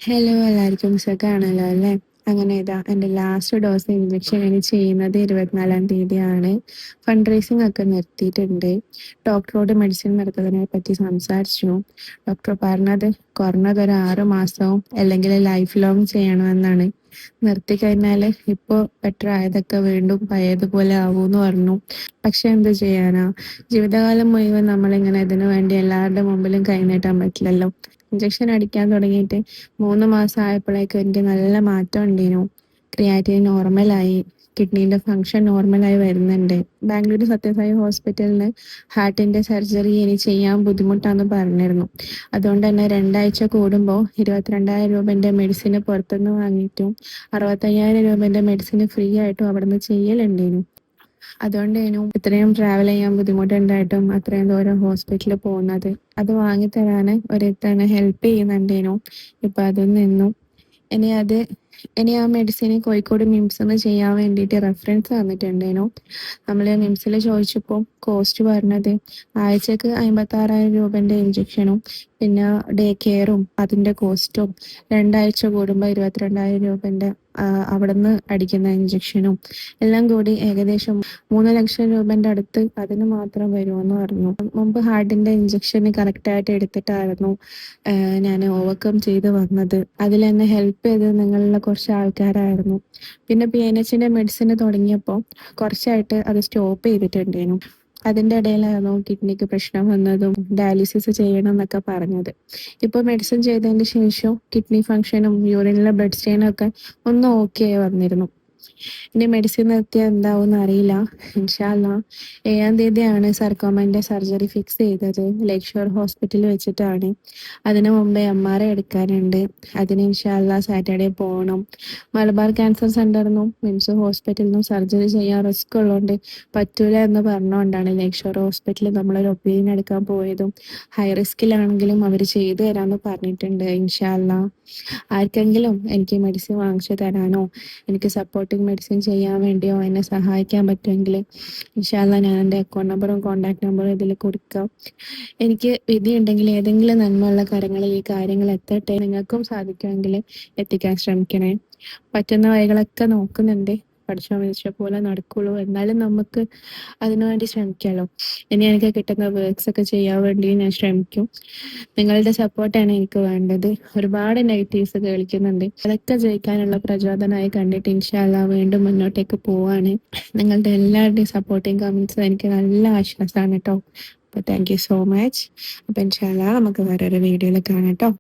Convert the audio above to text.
Hello, എല്ലാവർക്കും സുഖമാണല്ലോ അല്ലേ? അങ്ങനെ ഇതാ എൻ്റെ ലാസ്റ്റ് ഡോസ് ഇഞ്ചക്ഷൻ ഇനി ചെയ്യുന്നത് 24-ാം തീയതിയാണ്. ഫണ്ട് റേസിംഗ് ഒക്കെ നിർത്തിയിട്ടുണ്ട്. ഡോക്ടറോട് മെഡിസിൻ നിർത്തുന്നതിനെ പറ്റി സംസാരിച്ചു. ഡോക്ടർ പറഞ്ഞത് കുറഞ്ഞത് ഒരു 6 മാസവും അല്ലെങ്കിൽ ലൈഫ് ലോങ് ചെയ്യണമെന്നാണ്. നിർത്തി കഴിഞ്ഞാൽ ഇപ്പോൾ ബെറ്റർ ആയതൊക്കെ വീണ്ടും പഴയതുപോലെ ആവുമെന്ന് പറഞ്ഞു. പക്ഷെ എന്ത് ചെയ്യാനാ, ജീവിതകാലം മുഴുവൻ നമ്മളിങ്ങനെ ഇതിനു വേണ്ടി എല്ലാവരുടെ മുമ്പിലും കൈനീട്ടാൻ പറ്റില്ലല്ലോ. ഇഞ്ചക്ഷൻ അടിക്കാൻ തുടങ്ങിയിട്ട് 3 മാസം ആയപ്പോഴേക്കും എനിക്ക് നല്ല മാറ്റം ഉണ്ടേനു. ക്രിയാറ്റിൻ നോർമലായി, കിഡ്നീൻ്റെ ഫങ്ഷൻ നോർമലായി വരുന്നുണ്ട്. ബാംഗ്ലൂർ സത്യസായി ഹോസ്പിറ്റലിന് ഹാർട്ടിൻ്റെ സർജറി ഇനി ചെയ്യാൻ ബുദ്ധിമുട്ടാന്ന് പറഞ്ഞിരുന്നു. അതുകൊണ്ട് തന്നെ 2 ആഴ്ച കൂടുമ്പോൾ 22,000 രൂപേൻ്റെ മെഡിസിന് പുറത്തുനിന്ന് വാങ്ങിയിട്ടും 65,000 രൂപേൻ്റെ മെഡിസിന് ഫ്രീ ആയിട്ടും അവിടുന്ന് ചെയ്യലുണ്ടേനു. അതുകൊണ്ടേനു ഇത്രയും ട്രാവൽ ചെയ്യാൻ ബുദ്ധിമുട്ടുണ്ടായിട്ടും അത്രയും ദൂരം ഹോസ്പിറ്റലിൽ പോകുന്നത്. അത് വാങ്ങിത്തരാൻ ഒരുത്തനെ ഹെൽപ്പ് ചെയ്യുന്നുണ്ടേനു. ഇപ്പം അത് നിന്നു. ഇനി അത് ഇനി ആ മെഡിസിന് കോഴിക്കോട് മിംസിൽ ചെയ്യാൻ വേണ്ടിയിട്ട് റെഫറൻസ് തന്നിട്ടുണ്ടേനു. നമ്മൾ മിംസിൽ ചോദിച്ചപ്പോൾ കോസ്റ്റ് പറഞ്ഞത് ആഴ്ചക്ക് 56,000 രൂപേൻ്റെ ഇഞ്ചക്ഷനും പിന്നെ ഡേ കെയറും അതിൻ്റെ കോസ്റ്റും 2 ആഴ്ച കൂടുമ്പോൾ 22,000 രൂപേൻ്റെ അവിടുന്ന് അടിക്കുന്ന ഇഞ്ചക്ഷനും എല്ലാം കൂടി ഏകദേശം 3 ലക്ഷം രൂപേൻ്റെ അടുത്ത് അതിന് മാത്രം വരുമെന്ന് പറഞ്ഞു. മുമ്പ് ഹാർട്ടിൻ്റെ ഇഞ്ചക്ഷന് കറക്റ്റായിട്ട് എടുത്തിട്ടായിരുന്നു ഞാൻ ഓവർകം ചെയ്ത് വന്നത്. അതിൽ എന്നെ ഹെൽപ്പ് ചെയ്തത് നിങ്ങളുള്ള കുറച്ച് ആൾക്കാരായിരുന്നു. പിന്നെ PNH-ൻ്റെ മെഡിസിന് തുടങ്ങിയപ്പോൾ കുറച്ചായിട്ട് അത് സ്റ്റോപ്പ് ചെയ്തിട്ടുണ്ടേനു. അതിൻ്റെ ഇടയിലായിരുന്നു കിഡ്നിക്ക് പ്രശ്നം വന്നതും ഡയാലിസിസ് ചെയ്യണം എന്നൊക്കെ പറഞ്ഞത്. ഇപ്പോൾ മെഡിസിൻ ചെയ്തതിന് ശേഷം കിഡ്നി ഫങ്ഷനും യൂറിനിലെ ബ്ലഡ് സ്റ്റെയിനും ഒക്കെ ഒന്ന് ഓക്കെ ആയി വന്നിരുന്നു. ഇനി മെഡിസിൻ നിർത്തിയാൽ എന്താവും അറിയില്ല. ഇൻഷാ അല്ലാ 7-ാം തീയതിയാണ് സർക്കോമൻ്റെ സർജറി ഫിക്സ് ചെയ്തത്. ലേക്ക് ഷോർ ഹോസ്പിറ്റലിൽ വെച്ചിട്ടാണ്. അതിനു മുമ്പേ MRI എടുക്കാനുണ്ട്. അതിന് ഇൻഷാ അല്ലാ സാറ്റർഡേ പോകണം. മലബാർ ക്യാൻസർ സെൻ്ററിനും മിംസ് ഹോസ്പിറ്റലിൽ നിന്നും സർജറി ചെയ്യാൻ റിസ്ക് ഉള്ളതുകൊണ്ട് പറ്റൂല എന്ന് പറഞ്ഞുകൊണ്ടാണ് ലേക്ക് ഷോർ ഹോസ്പിറ്റലിൽ നമ്മളൊരു ഒപ്പീനിയൻ എടുക്കാൻ പോയതും. ഹൈ റിസ്കിലാണെങ്കിലും അവർ ചെയ്തു തരാമെന്ന് പറഞ്ഞിട്ടുണ്ട്. ഇൻഷാ അല്ലാ ആർക്കെങ്കിലും എനിക്ക് മെഡിസിൻ വാങ്ങിച്ചു തരാനോ എനിക്ക് സപ്പോർട്ടിങ് മെഡിസിൻ ചെയ്യാൻ വേണ്ടിയോ എന്നെ സഹായിക്കാൻ പറ്റുമെങ്കിൽ ഇൻഷാ അല്ലാ ഞാൻ എൻ്റെ അക്കൗണ്ട് നമ്പറും കോൺടാക്ട് നമ്പറും ഇതിൽ കൊടുക്കാം. എനിക്ക് വിധിയുണ്ടെങ്കിൽ ഏതെങ്കിലും നന്മയുള്ള കരങ്ങളിൽ ഈ കാര്യങ്ങൾ എത്തട്ടെ. നിങ്ങൾക്കും സാധിക്കുമെങ്കിൽ എത്തിക്കാൻ ശ്രമിക്കണേ. പറ്റുന്ന വഴികളൊക്കെ നോക്കുന്നുണ്ട്. പഠിച്ചോ വിളിച്ച പോലെ നടക്കുള്ളൂ. എന്നാലും നമുക്ക് അതിനുവേണ്ടി ശ്രമിക്കാമല്ലോ. ഇനി എനിക്ക് കിട്ടുന്ന വർക്ക്സ് ഒക്കെ ചെയ്യാൻ വേണ്ടി ഞാൻ ശ്രമിക്കും. നിങ്ങളുടെ സപ്പോർട്ടാണ് എനിക്ക് വേണ്ടത്. ഒരുപാട് നെഗറ്റീവ്സ് കേൾക്കുന്നുണ്ട്. അതൊക്കെ ജയിക്കാനുള്ള പ്രചോദനമായി കണ്ടിട്ട് ഇൻഷാ അല്ലാ വീണ്ടും മുന്നോട്ടേക്ക് പോവാണ്. നിങ്ങളുടെ എല്ലാവരുടെയും സപ്പോർട്ടിങ് കമൻസ് എനിക്ക് നല്ല ആശ്വാസമാണ് കേട്ടോ. അപ്പോൾ താങ്ക് യു സോ മച്ച്. അപ്പോൾ ഇൻഷാ അല്ലാ നമുക്ക് വേറൊരു വീഡിയോയിൽ കാണാം കേട്ടോ.